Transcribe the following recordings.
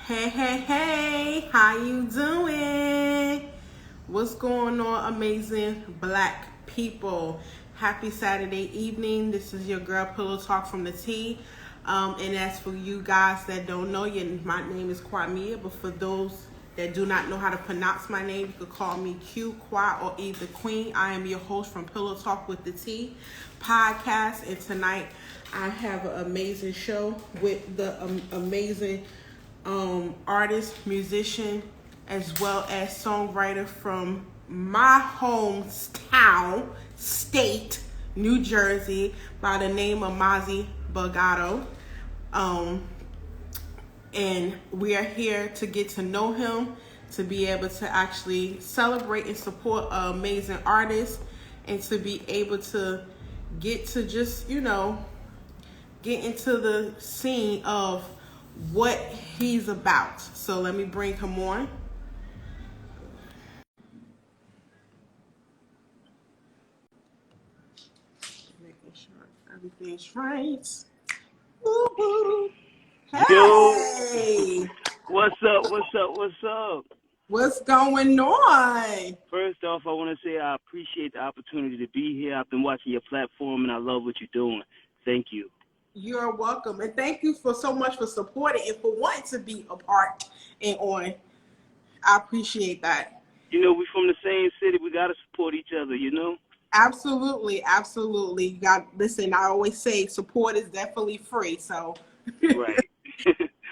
Hey, hey, hey, how you doing? What's going on, amazing black people? Happy Saturday evening. This is your girl Pillow Talk from the T. And as for you guys that don't know, my name is Kwamia, but for those that do not know how to pronounce my name, you could call me Q, Kwa, or either Queen. I am your host from Pillow Talk with the T podcast, and tonight I have an amazing show with the amazing artist, musician, as well as songwriter from my hometown, state, New Jersey, by the name of Mazzy Bugatti. And we are here to get to know him, to be able to actually celebrate and support an amazing artist, and to be able to get to just, get into the scene of what he's about. So let me bring him on. Making sure everything's right. Woo-hoo. Yo, Hey, what's up? What's up? What's up? what's going on? First off, I want to say I appreciate the opportunity to be here. I've been watching your platform and I love what you're doing. Thank you. You're welcome, and thank you for so much for supporting and for wanting to be a part and on. I appreciate that. You know, we from the same city. We got to support each other, you know? Absolutely, absolutely. You got listen. I always say support is definitely free. So, Right.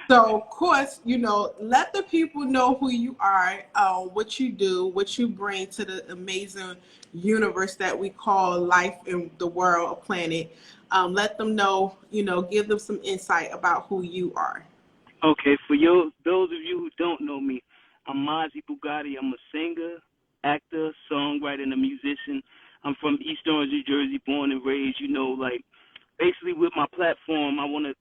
so of course, let the people know who you are, what you do, what you bring to the amazing universe that we call life in the world, a planet. Let them know, give them some insight about who you are. Okay, for those of you who don't know me, I'm Mozzi Bugatti. I'm a singer, actor, songwriter, and a musician. I'm from East Orange, New Jersey, born and raised. Basically with my platform, I want to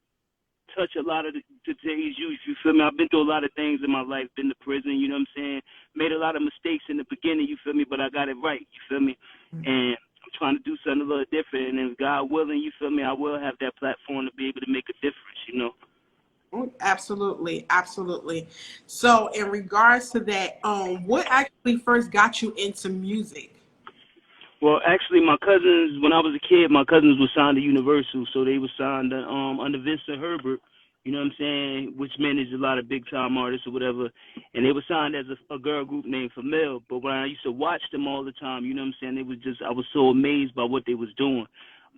touch a lot of today's youth, you feel me? I've been through a lot of things in my life, been to prison, you know what I'm saying? Made a lot of mistakes in the beginning, you feel me? But I got it right, you feel me? And I'm trying to do something a little different. And if God willing, you feel me, I will have that platform to be able to make a difference, you know? Absolutely, absolutely. So, in regards to that, what actually first got you into music? Well, actually, my cousins, when I was a kid, my cousins were signed to Universal, so they were signed under Vincent Herbert, you know what I'm saying, which managed a lot of big-time artists or whatever, and they were signed as a girl group named Famil, but when I used to watch them all the time, you know what I'm saying, I was so amazed by what they was doing.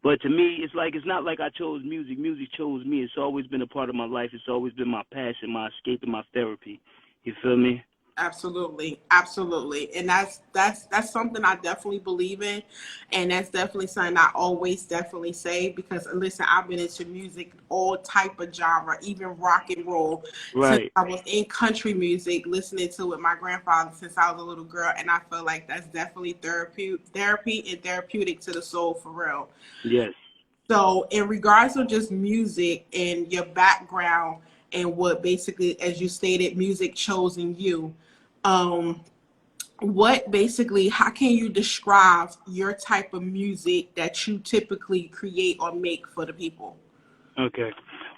But to me, it's not like I chose music. Music chose me. It's always been a part of my life. It's always been my passion, my escape, and my therapy. You feel me? Absolutely, absolutely, and that's something I definitely believe in, and that's definitely something I always definitely say because listen, I've been into music, all type of genre, even rock and roll, since Right. I was in country music, listening to it with my grandfather since I was a little girl, and I feel like that's definitely therapy and therapeutic to the soul for real. Yes. So, in regards to just music and your background and what basically, as you stated, music chosen you, um, how can you describe your type of music that you typically create or make for the people? Okay.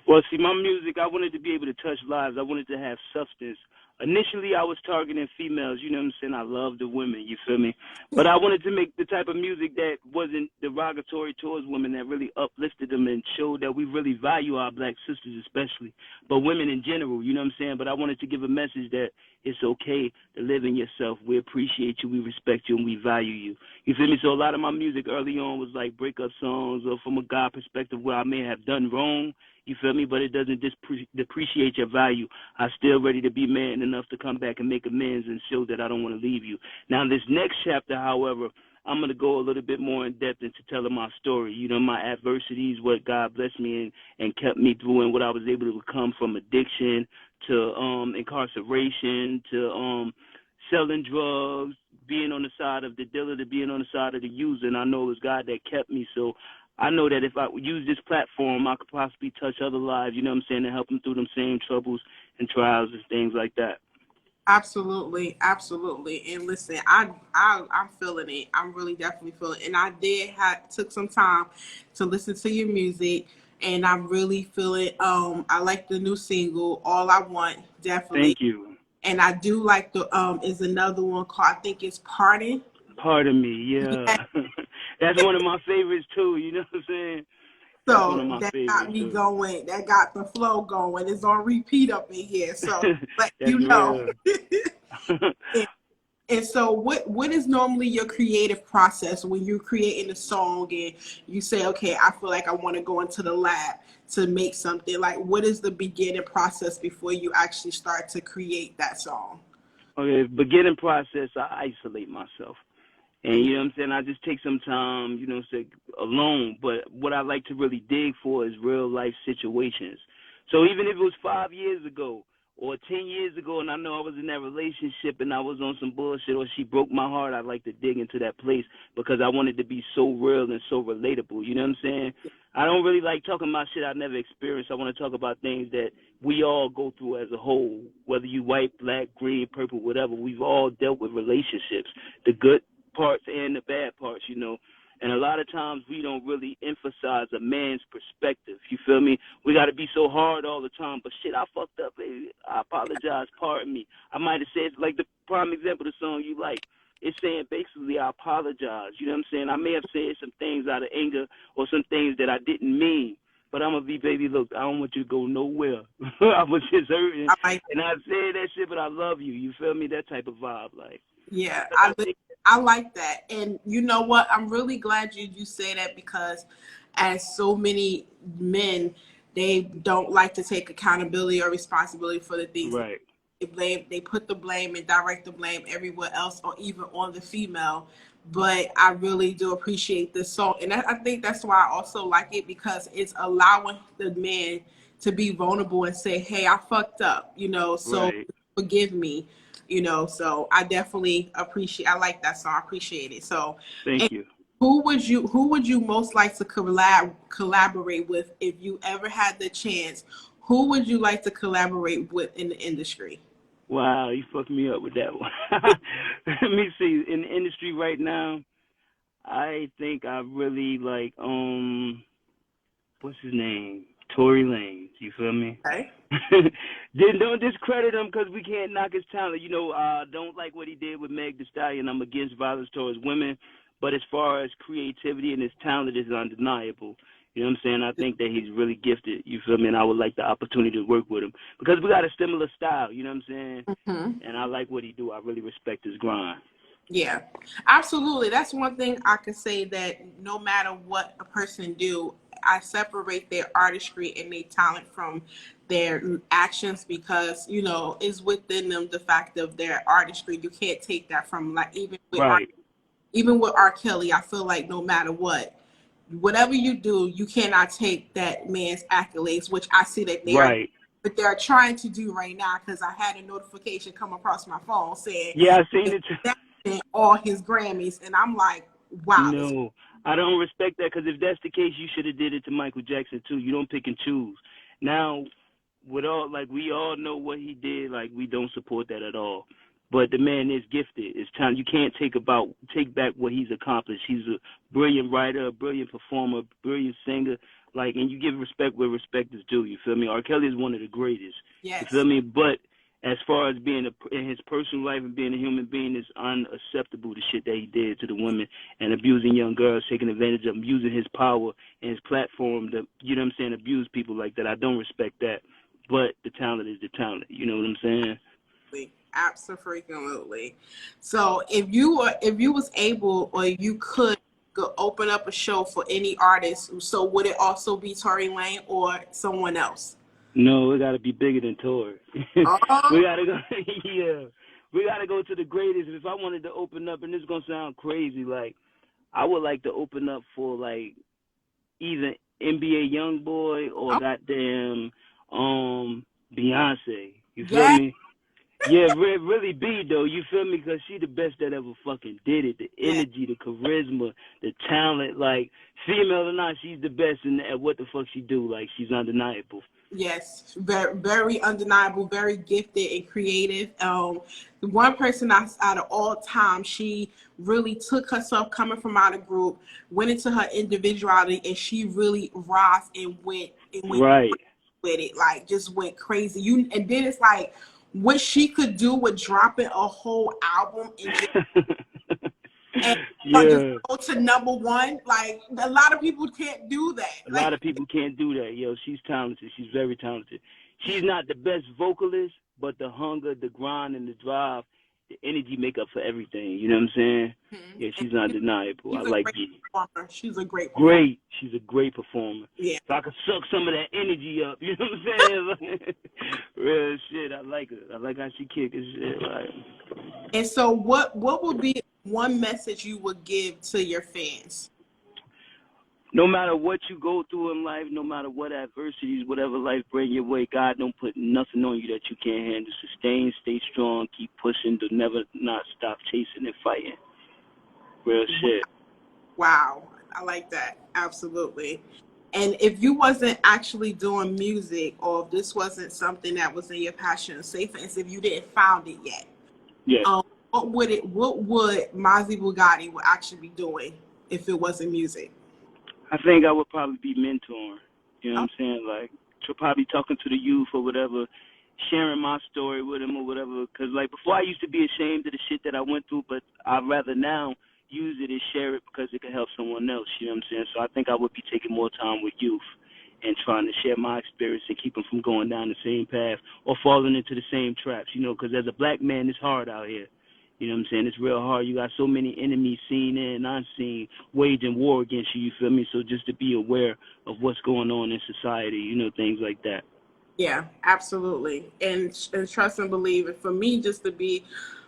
Well, see, my music, I wanted to be able to touch lives. I wanted to have substance. Initially, I was targeting females. You know what I'm saying? I love the women. You feel me? But I wanted to make the type of music that wasn't derogatory towards women, that really uplifted them and showed that we really value our black sisters, especially, but women in general. You know what I'm saying? But I wanted to give a message that it's okay to live in yourself. We appreciate you, we respect you, and we value you. You feel me? So a lot of my music early on was like breakup songs, or from a God perspective where I may have done wrong. You feel me? But it doesn't depreciate your value. I'm still ready to be man enough to come back and make amends and show that I don't want to leave you. Now, this next chapter, however, I'm going to go a little bit more in depth into telling my story. You know, my adversities, what God blessed me and kept me through, and what I was able to become from addiction to incarceration to selling drugs, being on the side of the dealer to being on the side of the user. And I know it was God that kept me. So I know that if I use this platform, I could possibly touch other lives, you know what I'm saying, and help them through them same troubles and trials and things like that. Absolutely, absolutely. And listen, I'm feeling it. I'm really definitely feeling it. And I took some time to listen to your music. and I really feel it. I like the new single, All I Want, definitely. Thank you. And I do like the is another one called, I think it's Pardon. Pardon me, Yeah. yeah. That's one of my favorites too, you know what I'm saying? That's one of So my that got favorites me too. going. That got the flow going. It's on repeat up in here. So let That's you know. real. and, and so what is normally your creative process when you're creating a song and you say, okay, I feel like I want to go into the lab to make something? Like, what is the beginning process before you actually start to create that song? Okay, beginning process, I isolate myself. And Mm, you know what I'm saying? I just take some time, you know, say alone. But what I like to really dig for is real life situations. So even if it was 5 years ago or 10 years ago, and I know I was in that relationship and I was on some bullshit, or she broke my heart, I like to dig into that place because I wanted to be so real and so relatable. You know what I'm saying? I don't really like talking about shit I never experienced. I want to talk about things that we all go through as a whole, whether you white, black, green, purple, whatever. We've all dealt with relationships, the good parts and the bad parts, you know. And a lot of times we don't really emphasize a man's perspective. You feel me? We got to be so hard all the time. But shit, I fucked up, baby. I apologize. Pardon me. I might have said, like the prime example of the song you like. It's saying basically I apologize. You know what I'm saying? I may have said some things out of anger or some things that I didn't mean. But I'm going to be, baby, look, I don't want you to go nowhere. I was just hurting. I like, And I said that shit, but I love you. You feel me? That type of vibe. Like, yeah, I think, I like that. And you know what? I'm really glad you say that, because as so many men, they don't like to take accountability or responsibility for the things right. they put the blame and direct the blame everywhere else, or even on the female. But I really do appreciate this song, and I think that's why I also like it, because it's allowing the man to be vulnerable and say, hey, I fucked up, so Right. forgive me. So I definitely appreciate, I like that song. I appreciate it. So, Thank and you. who would you most like to collaborate with if you ever had the chance? Who would you like to collaborate with in the industry? Wow, you fucked me up with that one. Let me see. In the industry right now, I think I really like what's his name? Tory Lanez. You feel me? Okay. Then don't discredit him because we can't knock his talent. You know, don't like what he did with Meg Thee Stallion. I'm against violence towards women, but as far as creativity and his talent is undeniable. You know what I'm saying? I think that he's really gifted. You feel me? And I would like the opportunity to work with him because we got a similar style. You know what I'm saying? Hmm. And I like what he do. I really respect his grind. Yeah, absolutely. That's one thing I could say, that no matter what a person do, I separate their artistry and their talent from their actions, because it's within them, the fact of their artistry. You can't take that from, like, Right. even with R. Kelly. I feel like no matter what, whatever you do, you cannot take that man's accolades, which I see that Right. they're trying to do right now, because I had a notification come across my phone saying Yeah, I seen it too. all his Grammys, and I'm like, wow, this. No, I don't respect that because if that's the case, you should have did it to Michael Jackson too. You don't pick and choose. Now, with all like we all know what he did, like we don't support that at all. But the man is gifted. It's time you can't take back what he's accomplished. He's a brilliant writer, a brilliant performer, brilliant singer. Like, and you give respect where respect is due. You feel me? R. Kelly is one of the greatest. You feel Yes. me? But as far as being in his personal life and being a human being, is unacceptable. The shit that he did to the women and abusing young girls, taking advantage of them, using his power and his platform to, you know what I'm saying, abuse people like that. I don't respect that. But the talent is the talent. You know what I'm saying? Absolutely. So if you was able, or you could go open up a show for any artist, so would it also be Tory Lane or someone else? No, we got to be bigger than Tory. Oh, We got to go, yeah. We got to go to the greatest. If I wanted to open up, and this is going to sound crazy, like, I would like to open up for, like, either NBA YoungBoy or oh, goddamn Beyonce. You feel yeah, me? Yeah, really be though. You feel me? Because she the best that ever fucking did it. The yeah. energy, the charisma, the talent. Like female or not, she's the best at what the fuck she do. Like she's undeniable. Yes, very, very undeniable, very gifted and creative. The one person out of all time, she really took herself coming from out of group, went into her individuality, and she really rose and went Right. with it, like just went crazy. And then it's like what she could do with dropping a whole album and just Yeah. go to number one. Like a lot of people can't do that. A Like lot of people can't do that. Yo, she's talented. She's very talented. She's not the best vocalist, but the hunger, the grind, and the drive, the energy make up for everything. You know what I'm saying? Yeah, and she's undeniable. I she's a like great it. performer. She's a great performer. Great. She's a great performer. Yeah. If I could suck some of that energy up, you know what I'm saying? Real shit. I like her. I like how she kick and shit. Like. And so what would be one message you would give to your fans? No matter what you go through in life, no matter what adversities, whatever life bring your way, God don't put nothing on you that you can't handle. Sustain, stay strong, keep pushing, do never not stop chasing and fighting. Real shit. Wow. I like that. Absolutely. And if you wasn't actually doing music, or if this wasn't something that was in your passion, say for instance, if you didn't found it yet, Yeah. what would Mazzy Bugatti would actually be doing if it wasn't music? I think I would probably be mentoring. You know what I'm saying? Like, probably talking to the youth or whatever, sharing my story with them or whatever. Because, like, before I used to be ashamed of the shit that I went through, but I'd rather now use it and share it because it can help someone else. You know what I'm saying? So I think I would be taking more time with youth and trying to share my experience and keep them from going down the same path or falling into the same traps, you know, because as a black man, it's hard out here. You know what I'm saying? It's real hard. You got so many enemies seen and unseen waging war against you, you feel me? So just to be aware of what's going on in society, you know, things like that. Yeah, absolutely. And trust and believe. And for me, just to be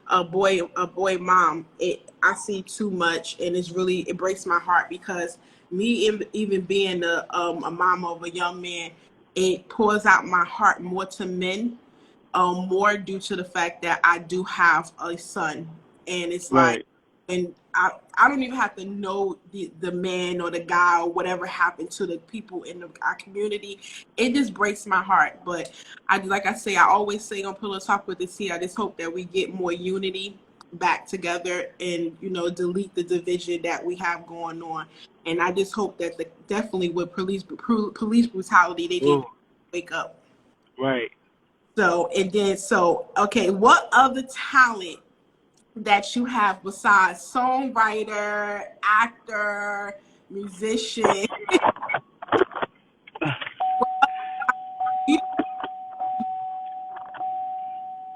a boy mom, I see too much, and it breaks my heart because me even being a mom of a young man, it pours out my heart more to men, more due to the fact that I do have a son, and it's like, Right. and I don't even have to know the man or the guy or whatever happened to the people in our community. It just breaks my heart. But like I say, I always say on Pillow Talk with the C, I just hope that we get more unity back together and, you know, delete the division that we have going on. And I just hope that definitely with police brutality, they need to wake up. Right. So, okay, what other talent that you have besides songwriter, actor, musician?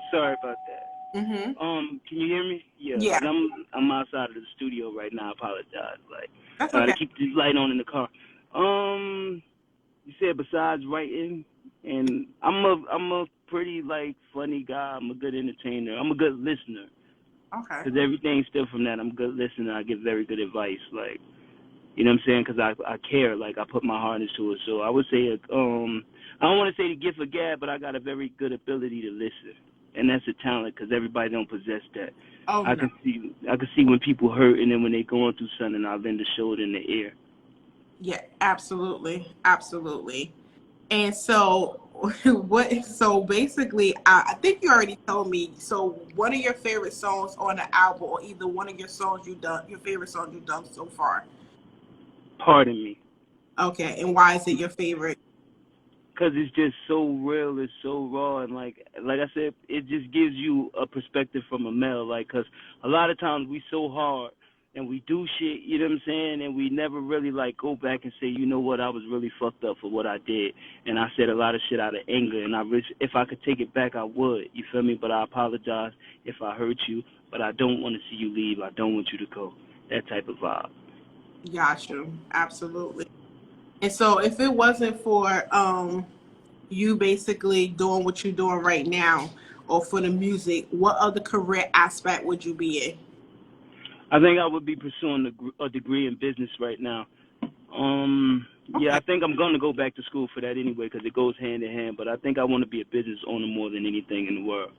Sorry about that. Mm-hmm. Can you hear me? Yeah, Yeah, because I'm outside of the studio right now. I apologize. Like, that's trying okay. to keep this light on in the car. You said besides writing, and I'm a pretty like funny guy. I'm a good entertainer. I'm a good listener. Okay. Because everything still from that. I'm a good listener. I give very good advice. Like, you know what I'm saying? Because I care. Like, I put my heart into it. So I would say, I don't want to say the gift of gab, but I got a very good ability to listen. And that's a talent because everybody don't possess that. Oh, I no. can see when people hurt and then when they going through something, I lend a shoulder in the ear. Yeah, absolutely. Absolutely. And so so basically, I think you already told me. So one of your favorite songs on the album, or either one of your favorite songs you've done so far? Pardon me. Okay. And why is it your favorite? Because it's just so real, it's so raw, and like I said, it just gives you a perspective from a male. Like, because a lot of times we so hard and we do shit, you know what I'm saying, and we never really like go back and say, you know what, I was really fucked up for what I did, and I said a lot of shit out of anger, and I wish if I could take it back, I would. You feel me? But I apologize if I hurt you, but I don't want to see you leave. I don't want you to go. That type of vibe. Gotcha. Absolutely. And so if it wasn't for you basically doing what you're doing right now, or for the music, what other career aspect would you be in? I think I would be pursuing a degree in business right now. Yeah, Okay. I think I'm going to go back to school for that anyway because it goes hand in hand. But I think I want to be a business owner more than anything in the world.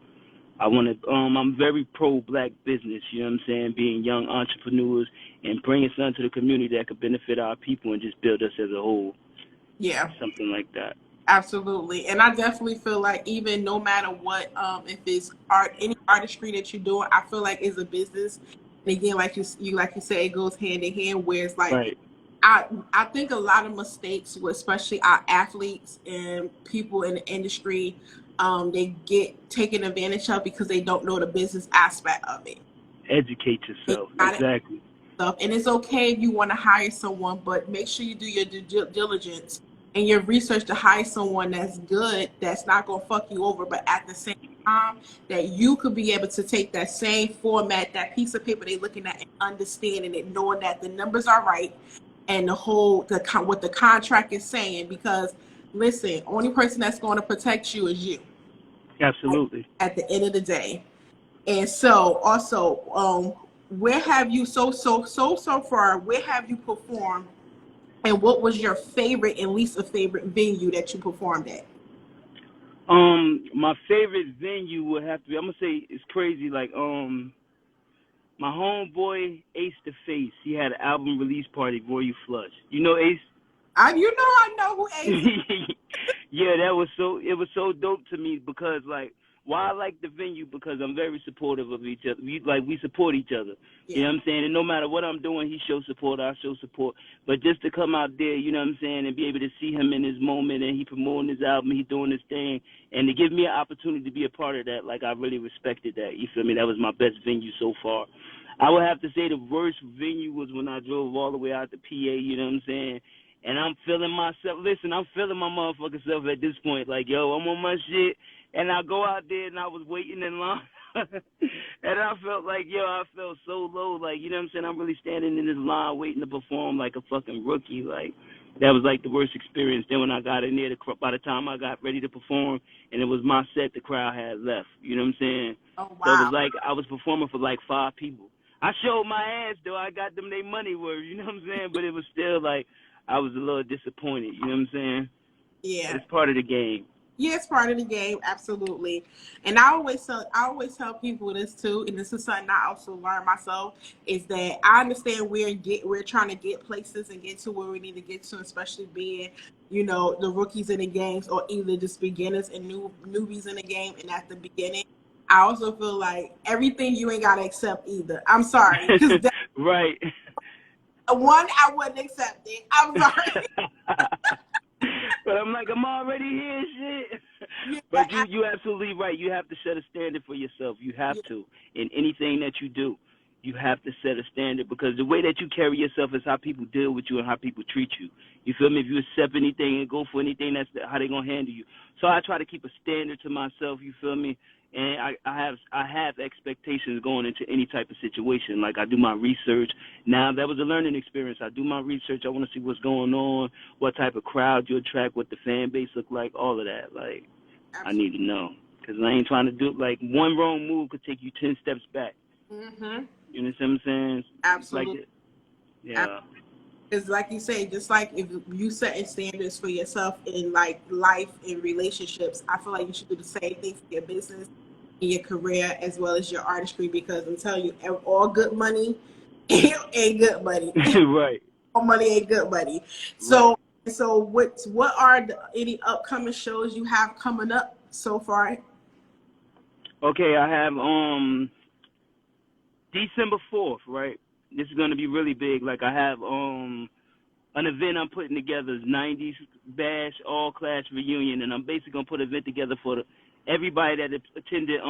I'm very pro-black business, you know what I'm saying, being young entrepreneurs and bringing something to the community that could benefit our people and just build us as a whole. Yeah. Something like that. Absolutely. And I definitely feel like even no matter what, if it's art, any artistry that you're doing, I feel like it's a business. And again, like you say, it goes hand in hand. Where it's like Right. I think a lot of mistakes, especially our athletes and people in the industry, they get taken advantage of because they don't know the business aspect of it. Educate yourself. Exactly. Stuff. And it's okay if you want to hire someone, but make sure you do your due diligence and your research to hire someone that's good, that's not going to fuck you over, but at the same time, that you could be able to take that same format, that piece of paper they're looking at, and understanding it, knowing that the numbers are right and what the contract is saying. Because listen, only person that's going to protect you is you. Absolutely. At the end of the day. And so also, where have you so far, where have you performed, and what was your favorite and least a favorite venue that you performed at? My favorite venue would have to be, I'm gonna say it's crazy, like my homeboy Ace the Face, he had an album release party, Royal Flush. You know Ace? I know who Ace is. Yeah, it was so dope to me because like why I like the venue because I'm very supportive of each other. We support each other. Yeah. You know what I'm saying? And no matter what I'm doing, he shows support, I show support. But just to come out there, you know what I'm saying, and be able to see him in his moment and he promoting his album, he doing his thing, and to give me an opportunity to be a part of that, like I really respected that. You feel me? That was my best venue so far. I would have to say the worst venue was when I drove all the way out to PA, you know what I'm saying? And I'm feeling myself. Listen, I'm feeling my motherfucking self at this point. Like, yo, I'm on my shit. And I go out there and I was waiting in line. And I felt like, yo, I felt so low. Like, you know what I'm saying? I'm really standing in this line waiting to perform like a fucking rookie. Like, that was like the worst experience. Then when I got in there, by the time I got ready to perform and it was my set, the crowd had left. You know what I'm saying? Oh, wow. So it was like I was performing for like 5 people. I showed my ass, though. I got them their money worth. You know what I'm saying? But it was still like, I was a little disappointed, you know what I'm saying? Yeah. But it's part of the game. Yeah, it's part of the game, absolutely. And I always tell people this too, and this is something I also learned myself, is that I understand we're trying to get places and get to where we need to get to, especially being, you know, the rookies in the games or either just beginners and newbies in the game. And at the beginning, I also feel like everything you ain't gotta accept either. I'm sorry, because right. One, I wouldn't accept it. I'm sorry. But I'm like, I'm already here, shit. Yeah, but you absolutely right. You have to set a standard for yourself. You have to. In anything that you do, you have to set a standard because the way that you carry yourself is how people deal with you and how people treat you. You feel me? If you accept anything and go for anything, that's how they gonna handle you. So I try to keep a standard to myself. You feel me? And I have expectations going into any type of situation. Like I do my research. Now that was a learning experience. I do my research. I want to see what's going on, what type of crowd you attract, what the fan base look like, all of that. Like absolutely. I need to know because I ain't trying to do like one wrong move could take you 10 steps back. Mm-hmm. You know what I'm saying? Absolutely. Like yeah. Because like you say, just like if you setting standards for yourself in like life and relationships, I feel like you should do the same thing for your business and your career as well as your artistry. Because I'm telling you, all good money ain't good money. Right. All money ain't good money. So, right. So what are any upcoming shows you have coming up so far? Okay, I have December 4th, right? This is gonna be really big. Like I have an event I'm putting together, 90s Bash All Class Reunion, and I'm basically gonna put an event together for everybody that attended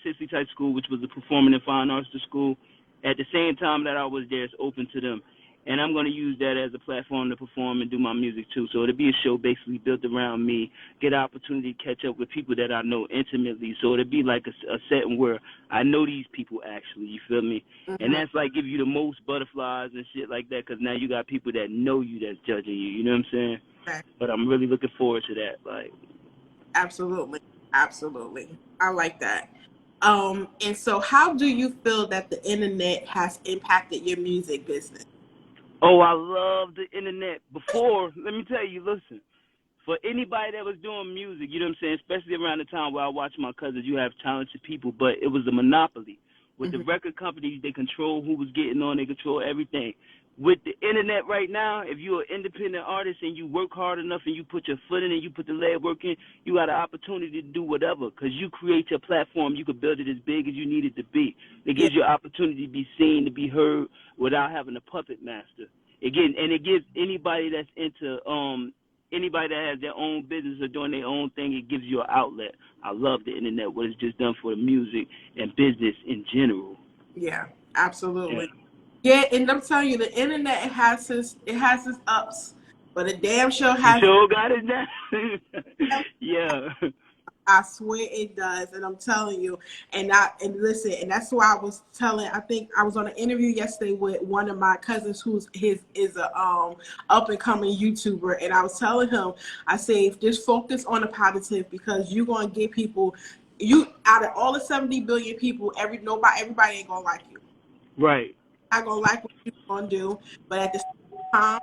Sicily Type School, which was a performing and fine arts school. At the same time that I was there, it's open to them. And I'm going to use that as a platform to perform and do my music, too. So it'll be a show basically built around me, get an opportunity to catch up with people that I know intimately. So it'll be like a setting where I know these people actually, you feel me? Mm-hmm. And that's like give you the most butterflies and shit like that because now you got people that know you that's judging you, you know what I'm saying? Right. But I'm really looking forward to that. Like, absolutely. Absolutely. I like that. And so how do you feel that the internet has impacted your music business? Oh, I love the internet. Before, let me tell you, listen, for anybody that was doing music, you know what I'm saying, especially around the time where I watched my cousins, you have talented people, but it was a monopoly. With the record companies, they control who was getting on, they control everything. with the internet right now, if you're an independent artist and you work hard enough and you put your foot in and you put the leg work in, you got an opportunity to do whatever because you create your platform. You can build it as big as you need it to be. It gives you an opportunity to be seen, to be heard without having a puppet master. It gives anybody that's into anybody that has their own business or doing their own thing, it gives you an outlet. I love the internet, what it's just done for the music and business in general. Yeah, absolutely. Yeah, and I'm telling you, the internet has its ups, but a damn sure has. You sure got it now? Yeah. I swear it does, and I'm telling you, and listen, and that's why I was telling. I think I was on an interview yesterday with one of my cousins who's is a up and coming YouTuber, and I was telling him, I say, just focus on the positive because you're gonna get people. You out of all the 70 billion people, everybody ain't gonna like you. Right. Not gonna like what you're gonna do, but at the same time,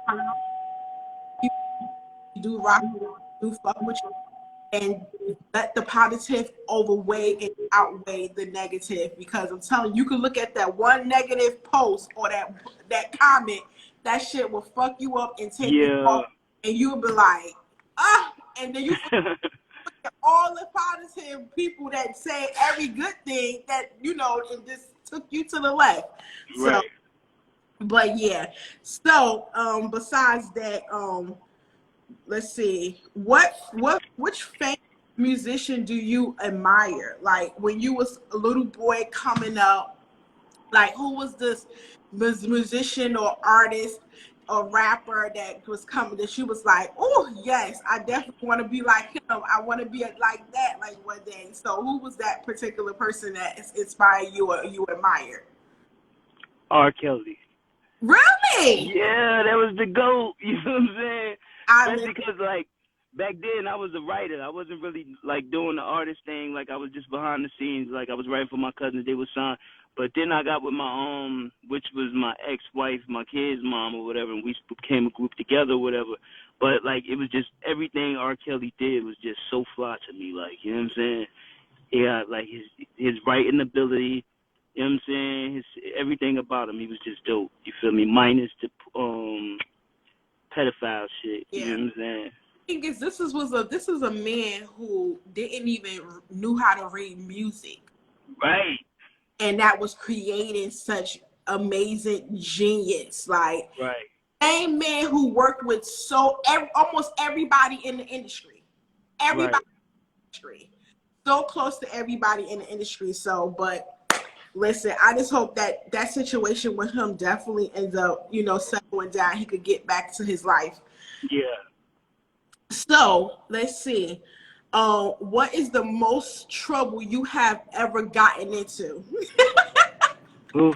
you do rock, do fuck with you. And let the positive outweigh the negative, because I'm telling you, you can look at that one negative post or that comment, that shit will fuck you up and take you off, and you'll be like, and then you look at all the positive people that say every good thing that and just took you to the left. Right. So, but yeah. So besides that, let's see, which famous musician do you admire? Like when you was a little boy coming up, like who was this musician or artist or rapper that was coming that you was like, oh yes, I definitely want to be like him. I want to be like that like one day. So who was that particular person that inspired you or you admired? R. Kelly. Really? Yeah, that was the GOAT. You know what I'm saying? Especially because, like, back then I was a writer. I wasn't really, like, doing the artist thing. Like, I was just behind the scenes. Like, I was writing for my cousins. They were signed. But then I got with my, which was my ex-wife, my kid's mom or whatever, and we became a group together or whatever. But, like, it was just everything R. Kelly did was just so fly to me. Like, you know what I'm saying? Yeah, like, his writing ability, you know what I'm saying? Everything about him, he was just dope. You feel me? Minus the pedophile shit. You know what I'm saying? Thing is, this is a man who didn't even knew how to read music. Right. And that was creating such amazing genius. Like, right. Same man who worked with almost everybody in the industry. Everybody in the industry. So close to everybody in the industry. So, but listen, I just hope that situation with him definitely ends up, settling down. He could get back to his life. Yeah. So let's see. What is the most trouble you have ever gotten into? Oof.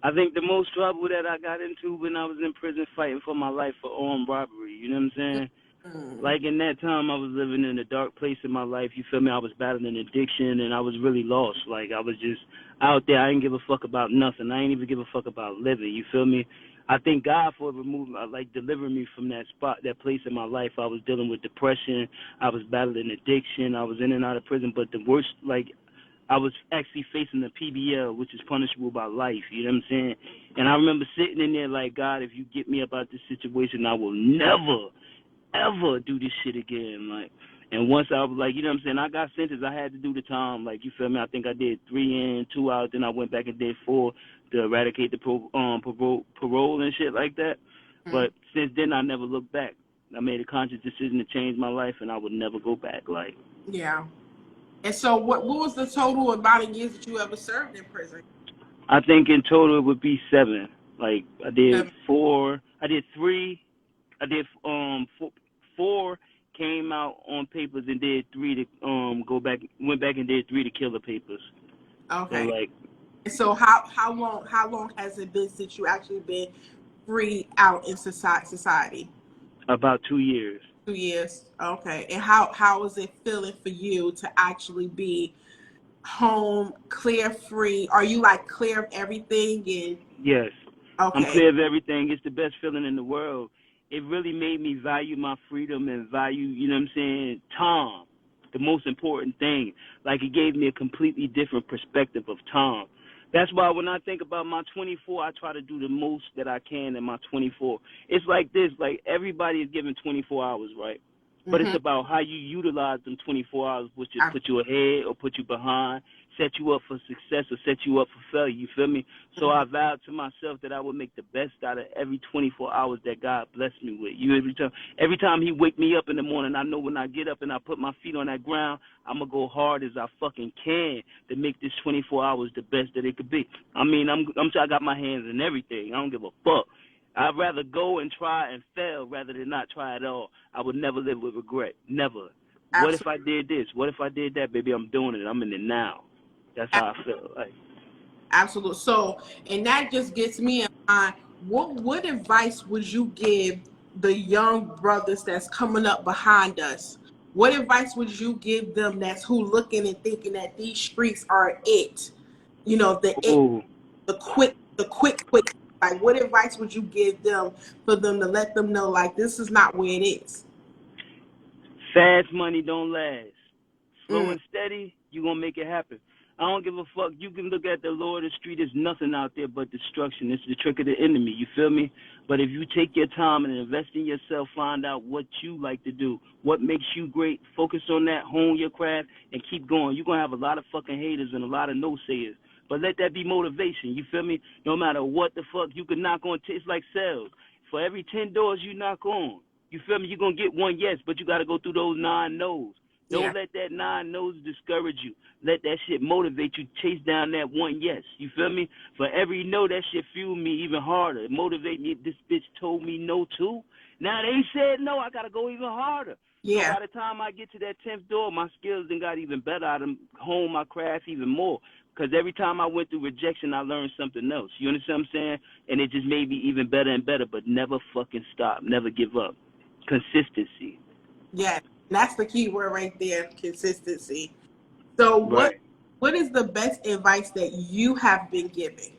I think the most trouble that I got into when I was in prison fighting for my life for armed robbery. You know what I'm saying? Like in that time, I was living in a dark place in my life. You feel me? I was battling addiction, and I was really lost. Like I was just out there. I didn't give a fuck about nothing. I didn't even give a fuck about living. You feel me? I thank God for delivering me from that spot, that place in my life. I was dealing with depression. I was battling addiction. I was in and out of prison. But the worst, I was actually facing the PBL, which is punishable by life. You know what I'm saying? And I remember sitting in there like, God, if you get me about this situation, I will never ever do this shit again. And once I was like, you know what I'm saying, I got sentenced, I had to do the time. Like, you feel me? I think I did 3 in, 2 out, then I went back and did 4 to eradicate the parole and shit like that. But since then, I never looked back. I made a conscious decision to change my life, and I would never go back. Yeah. And so, what was the total amount of years that you ever served in prison? I think in total it would be 7. Like, I did 4. I did 3. I did 4 came out on papers and did 3 to went back and did 3 to kill the papers. Okay. So how long has it been since you actually been free out in society? About 2 years. 2 years. Okay. And how is it feeling for you to actually be home, clear, free? Are you clear of everything? And yes. Okay. I'm clear of everything. It's the best feeling in the world. It really made me value my freedom and value, you know what I'm saying, time, the most important thing. Like, it gave me a completely different perspective of time. That's why when I think about my 24, I try to do the most that I can in my 24. It's like this, like everybody is given 24 hours, right? But it's about how you utilize them 24 hours, which is put you ahead or put you behind, set you up for success or set you up for failure. You feel me? So I vowed to myself that I would make the best out of every 24 hours that God blessed me with. Every time He wake me up in the morning, I know when I get up and I put my feet on that ground, I'm gonna go hard as I fucking can to make this 24 hours the best that it could be. I mean, I got my hands in everything. I don't give a fuck. I'd rather go and try and fail rather than not try at all. I would never live with regret. Never. What if I did this? What if I did that? Baby, I'm doing it. I'm in it now. That's how I feel. Like, absolutely. So, and that just gets me in mind. What advice would you give the young brothers that's coming up behind us? What advice would you give them that's who looking and thinking that these streets are it? You know, ooh, the quick. Like, what advice would you give them for them to let them know, like, this is not where it is? fast money don't last. Slow and steady, you're going to make it happen. I don't give a fuck. You can look at the Lord of the street. There's nothing out there but destruction. It's the trick of the enemy. You feel me? But if you take your time and invest in yourself, find out what you like to do, what makes you great, focus on that, hone your craft, and keep going. You're going to have a lot of fucking haters and a lot of no-sayers. But let that be motivation. You feel me? No matter what the fuck, you can knock on. It's like sales. For every 10 doors you knock on, you feel me? You're going to get one yes, but you got to go through those 9 no's. Don't let that 9 no's discourage you. Let that shit motivate you. Chase down that one yes. You feel me? For every no, that shit fuel me even harder. It motivate me. This bitch told me no too. Now they said no. I got to go even harder. So by the time I get to that 10th door, my skills then got even better. I done hone my craft even more. Because every time I went through rejection, I learned something else. You understand what I'm saying? And it just made me even better and better. But never fucking stop. Never give up. Consistency. Yeah, that's the key word right there, consistency. So what is the best advice that you have been given?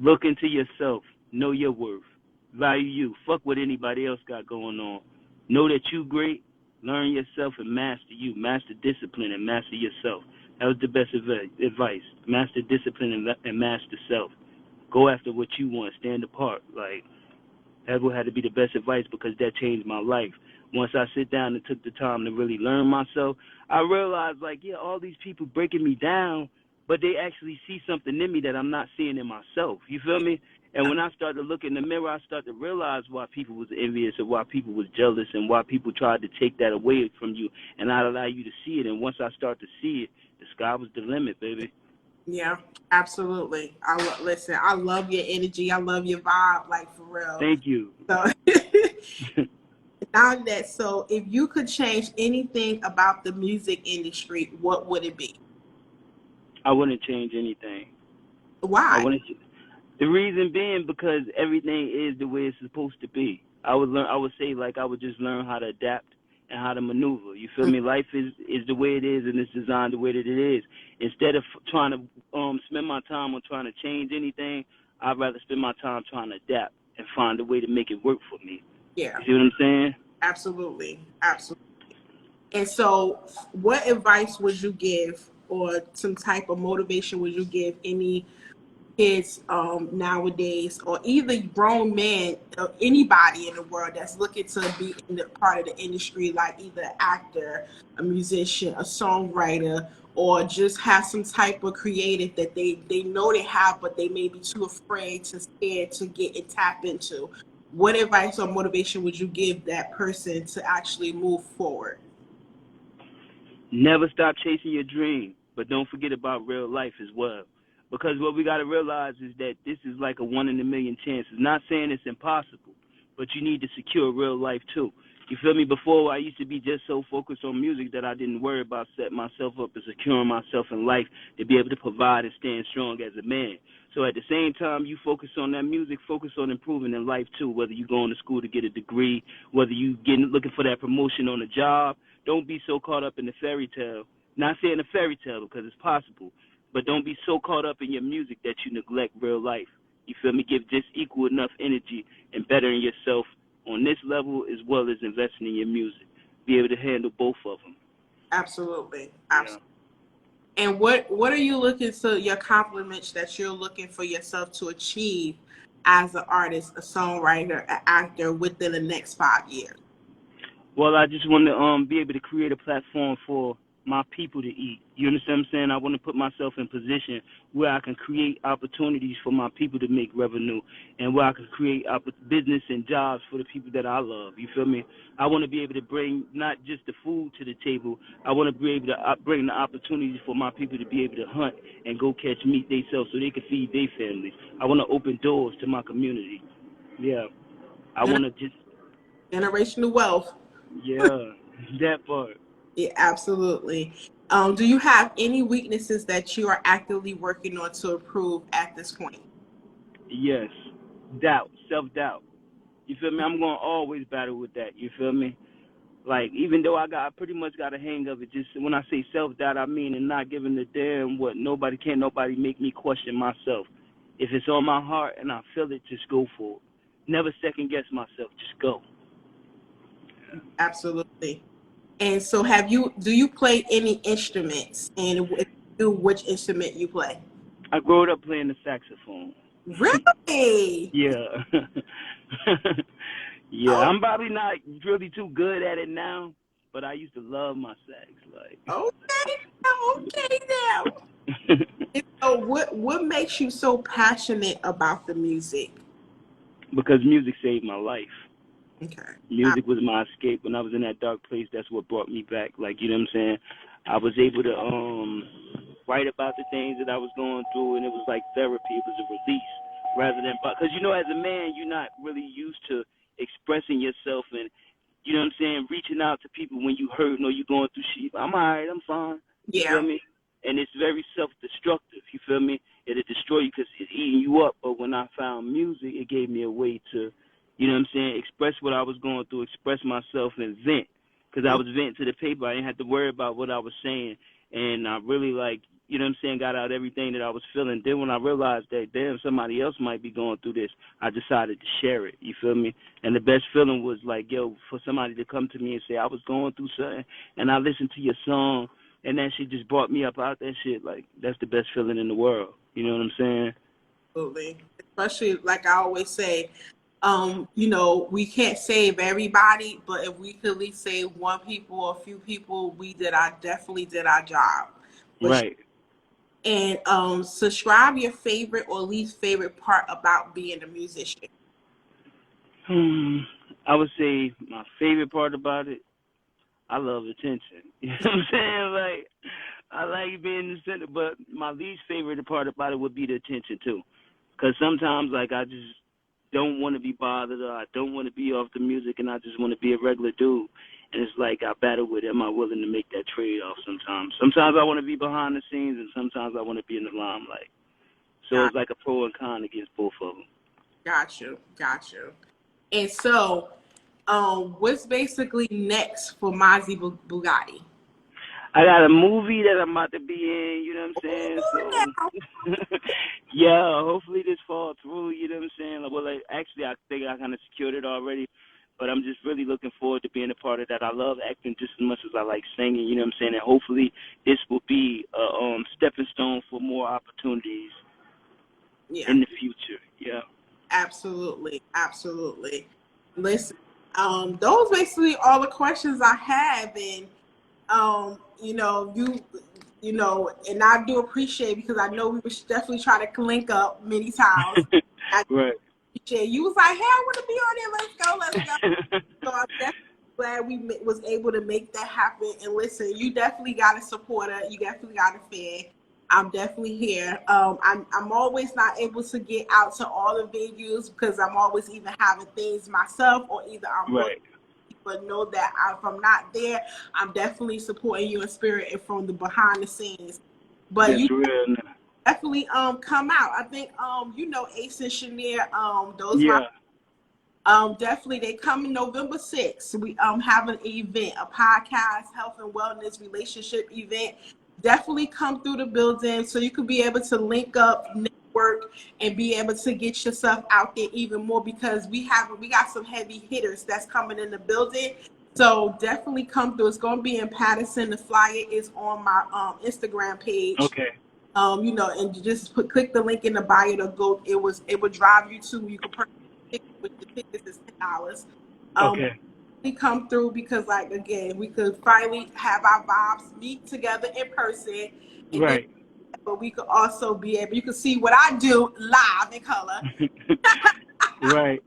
Look into yourself. Know your worth. Value you. Fuck what anybody else got going on. Know that you great. Learn yourself and master you. Master discipline and master yourself. That was the best advice. Master discipline and master self. Go after what you want. Stand apart. Like, that would have to be the best advice because that changed my life. Once I sit down and took the time to really learn myself, I realized, like, yeah, all these people breaking me down, but they actually see something in me that I'm not seeing in myself. You feel me? And when I start to look in the mirror, I start to realize why people was envious and why people was jealous and why people tried to take that away from you and not allow you to see it. And once I start to see it, the sky was the limit, baby. Yeah, absolutely. Listen, I love your energy. I love your vibe, like, for real. Thank you. So, so if you could change anything about the music industry, what would it be? I wouldn't change anything. Why? The reason being because everything is the way it's supposed to be. I would say like I would just learn how to adapt and how to maneuver. You feel me? Life is the way it is and it's designed the way that it is. Instead of trying to spend my time on trying to change anything, I'd rather spend my time trying to adapt and find a way to make it work for me. Yeah. You see what I'm saying? Absolutely. Absolutely. And so what advice would you give or some type of motivation would you give any kids nowadays, or either grown man or anybody in the world that's looking to be in the part of the industry, like either an actor, a musician, a songwriter, or just have some type of creative that they know they have, but they may be too afraid, too scared to get and tap into? What advice or motivation would you give that person to actually move forward? Never stop chasing your dream, but don't forget about real life as well. Because what we got to realize is that this is like a 1 in a million chance. It's not saying it's impossible, but you need to secure real life too. You feel me? Before, I used to be just so focused on music that I didn't worry about setting myself up and securing myself in life to be able to provide and stand strong as a man. So at the same time you focus on that music, focus on improving in life too, whether you're going to school to get a degree, whether you looking for that promotion on a job. Don't be so caught up in the fairy tale. Not saying a fairy tale because it's possible, but don't be so caught up in your music that you neglect real life. You feel me? Give just equal enough energy and bettering yourself on this level as well as investing in your music. Be able to handle both of them. Absolutely. Absolutely. And what are you looking to your accomplishments that you're looking for yourself to achieve as an artist, a songwriter, an actor within the next 5 years? Well, I just want to be able to create a platform for my people to eat. You understand what I'm saying? I want to put myself in position where I can create opportunities for my people to make revenue, and where I can create business and jobs for the people that I love. You feel me? I want to be able to bring not just the food to the table. I want to be able to bring the opportunities for my people to be able to hunt and go catch meat themselves so they can feed their families. I want to open doors to my community. Yeah. I want to just... Generational wealth. Yeah, that part. Yeah, absolutely. Do you have any weaknesses that you are actively working on to improve at this point? Yes. Doubt, self-doubt. You feel me? I'm going to always battle with that. You feel me? Like, even though I pretty much got a hang of it, just when I say self-doubt, I mean and not giving a damn what nobody make me question myself. If it's on my heart and I feel it, just go for it. Never second-guess myself. Just go. Absolutely. And so do you play any instruments? And if you do, which instrument you play? I grew up playing the saxophone. Really? Yeah. Yeah, Oh, I'm probably not really too good at it now, but I used to love my sax. Like, okay now. And so what makes you so passionate about the music? because music saved my life. Okay. Music was my escape when I was in that dark place. That's what brought me back. Like, you know what I'm saying? I was able to write about the things that I was going through, and it was like therapy. It was a release rather than, because you know, as a man, you're not really used to expressing yourself and, you know what I'm saying, reaching out to people when you hurt or you going through shit. I'm all right, I'm fine. You Yeah. feel me? And it's very self-destructive. You feel me? It'll destroy you because it's eating you up. But when I found music, it gave me a way to, you know what I'm saying, express what I was going through, express myself and vent. Because I was venting to the paper. I didn't have to worry about what I was saying. And I really, like, you know what I'm saying, got out everything that I was feeling. Then when I realized that, damn, somebody else might be going through this, I decided to share it. You feel me? And the best feeling was like, yo, for somebody to come to me and say, I was going through something, and I listened to your song, and that shit just brought me up out that shit. Like, that's the best feeling in the world. You know what I'm saying? Absolutely. Especially, like I always say, you know, we can't save everybody, but if we could at least save one people or a few people, definitely did our job. Right. And subscribe your favorite or least favorite part about being a musician. I would say my favorite part about it, I love attention. You know what I'm saying? Like, I like being the center, but my least favorite part about it would be the attention too. Because sometimes, like, I just don't want to be bothered, or I don't want to be off the music, and I just want to be a regular dude. And it's like I battle with, am I willing to make that trade-off sometimes? Sometimes I want to be behind the scenes, and sometimes I want to be in the limelight. So it's like a pro and con against both of them. Got you. And so, what's basically next for Mazzy Bugatti? I got a movie that I'm about to be in, you know what I'm saying? So, yeah, hopefully this fall through, you know what I'm saying? Well, actually, I think I kind of secured it already, but I'm just really looking forward to being a part of that. I love acting just as much as I like singing, you know what I'm saying? And hopefully this will be a stepping stone for more opportunities in the future. Yeah. Absolutely. Listen, those basically all the questions I have, and you know, and I do appreciate, because I know we were definitely trying to link up many times. Right. You was like, hey, I want to be on there. Let's go. So I'm definitely glad we was able to make that happen. And listen, you definitely got a supporter. You definitely got a fan. I'm definitely here. I'm always not able to get out to all the venues because I'm always either having things myself or either I'm right. But know that if I'm not there, I'm definitely supporting you in spirit and from the behind the scenes. But that's you real. Definitely come out. I think you know Ace and Shania, those definitely they come in November 6th. We have an event, a podcast, health and wellness relationship event. Definitely come through the building so you can be able to link up, network, and be able to get yourself out there even more, because we got some heavy hitters that's coming in the building. So definitely come through. It's going to be in Patterson. The flyer is on my Instagram page. Okay. You know, and just click the link in the bio to go. It would drive you to. You can purchase tickets, which the tickets is $10. Okay. We come through because, like, again, we could finally have our vibes meet together in person, and Right. then, but we could also be able. You can see what I do live in color. Right.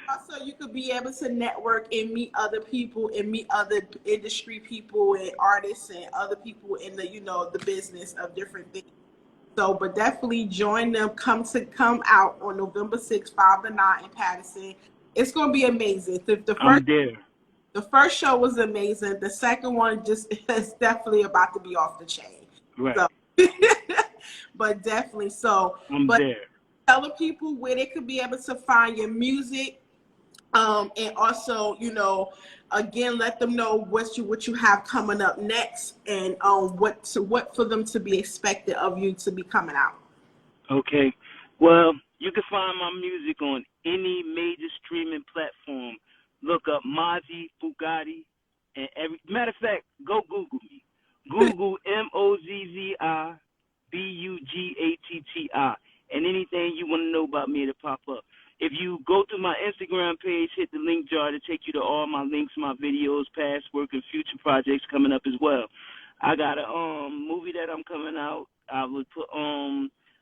Also, you could be able to network and meet other people and meet other industry people and artists and other people in the, you know, the business of different things. So, but definitely join them. Come out on November 6th, 5 to 9 in Patterson. It's going to be amazing. I'm there. The first show was amazing. The second one just is definitely about to be off the chain. Right. So, but definitely so. I'm there. Tell the people where they could be able to find your music, and also, you know, again, let them know what you have coming up next, and what for them to be expected of you to be coming out. Okay. Well, you can find my music on any major streaming platform. Look up Mozzi, Bugatti, and matter of fact, go Google me. Google Mozzi Bugatti, and anything you want to know about me, it'll pop up. If you go to my Instagram page, hit the link jar to take you to all my links, my videos, past work, and future projects coming up as well. I got a movie that I'm coming out. I will put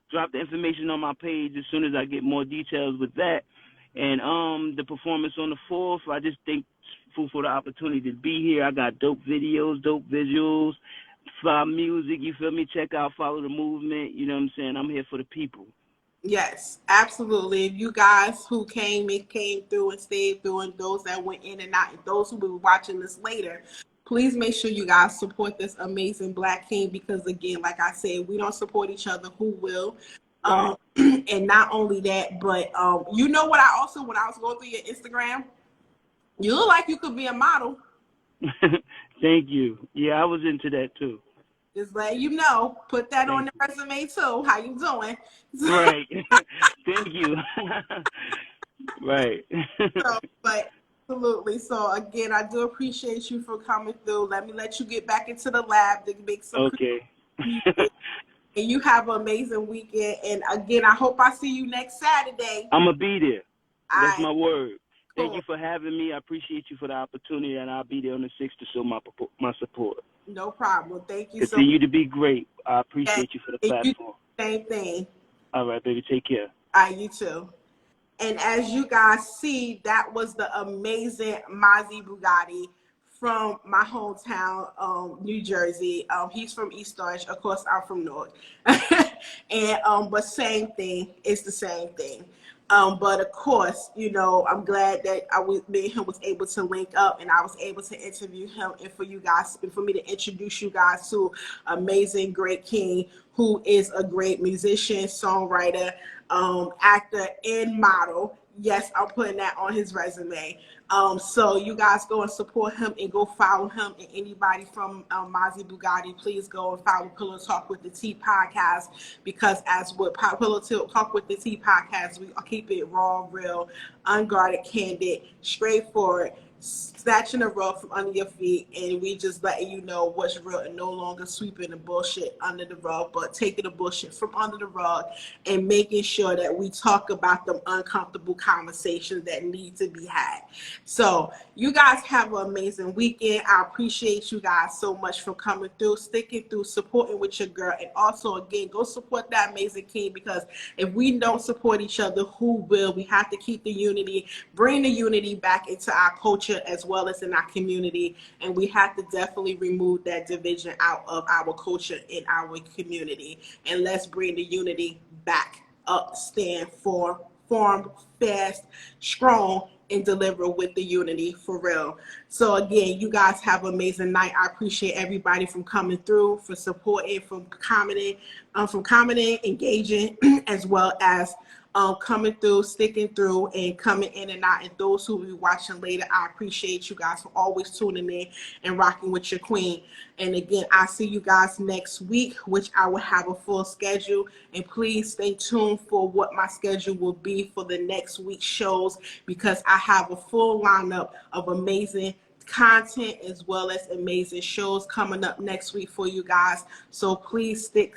drop the information on my page as soon as I get more details with that. And the performance on the 4th, I just think for the opportunity to be here. I got dope videos, dope visuals, fly music, you feel me? Check out, follow the movement, you know what I'm saying? I'm here for the people. Yes, absolutely. If you guys who came through and stayed through, and those that went in and out, and those who will be watching this later, please make sure you guys support this amazing Black King, because again, like I said, we don't support each other, who will? And not only that, but you know what, I also, when I was going through your Instagram, you look like you could be a model. Thank you. Yeah, I was into that too. Just let you know, put that on the resume too. How you doing? Right. Thank you. Right. So, but absolutely. So again, I do appreciate you for coming through. Let you get back into the lab to make some. Okay. And you have an amazing weekend. And again, I hope I see you next Saturday. I'm gonna be there. That's my word. Cool. Thank you for having me. I appreciate you for the opportunity, and I'll be there on the 6th to show my support. No problem. Thank you. Continue to be great. I appreciate you for the platform. Same thing. All right, baby. Take care. All right, you too. And as you guys see, that was the amazing Mazzy Bugatti from my hometown, New Jersey. He's from East Orange. Of course, I'm from North. And but same thing. It's the same thing. But of course, you know, I'm glad that me and him was able to link up, and I was able to interview him, and for you guys, and for me to introduce you guys to amazing, great King, who is a great musician, songwriter, actor, and model. Yes, I'm putting that on his resume. So you guys go and support him and go follow him, and anybody from Mazzy Bugatti, please go and follow Pillow Talk with the T podcast, because as with Pillow Talk with the T podcast, we keep it raw, real, unguarded, candid, straightforward, snatching the rug from under your feet, and we just letting you know what's real, and no longer sweeping the bullshit under the rug, but taking the bullshit from under the rug and making sure that we talk about them uncomfortable conversations that need to be had. So you guys have an amazing weekend. I appreciate you guys so much for coming through, sticking through, supporting with your girl, and also again, go support that amazing King, because if we don't support each other, who will? We have to keep the unity, bring the unity back into our culture as well as in our community, and we have to definitely remove that division out of our culture in our community, and let's bring the unity back up, stand for, formed, fast, strong, and deliver with the unity for real. So again, you guys have an amazing night. I appreciate everybody from coming through, for supporting, from commenting, engaging, as well as coming through, sticking through, and coming in and out. And those who will be watching later, I appreciate you guys for always tuning in and rocking with your queen. And again, I'll see you guys next week, which I will have a full schedule. And please stay tuned for what my schedule will be for the next week's shows, because I have a full lineup of amazing content as well as amazing shows coming up next week for you guys. So please stay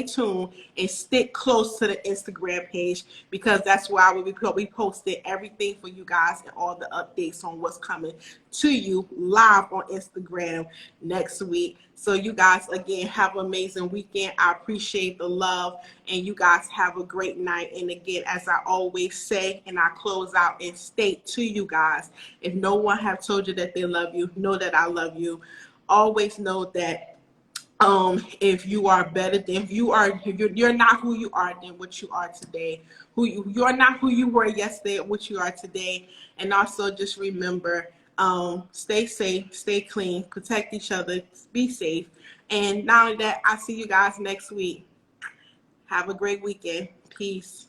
tuned, and stick close to the Instagram page, because that's where I will be posting everything for you guys and all the updates on what's coming to you live on Instagram next week. So you guys, again, have an amazing weekend. I appreciate the love, and you guys have a great night. And again, as I always say, and I close out and state to you guys, if no one have told you that they love you, know that I love you. Always know that if you are better than, if you're not who you are than what you are today, you're not who you were yesterday or what you are today. And also just remember, stay safe, stay clean, protect each other, be safe. And not only that, I'll see you guys next week. Have a great weekend. Peace.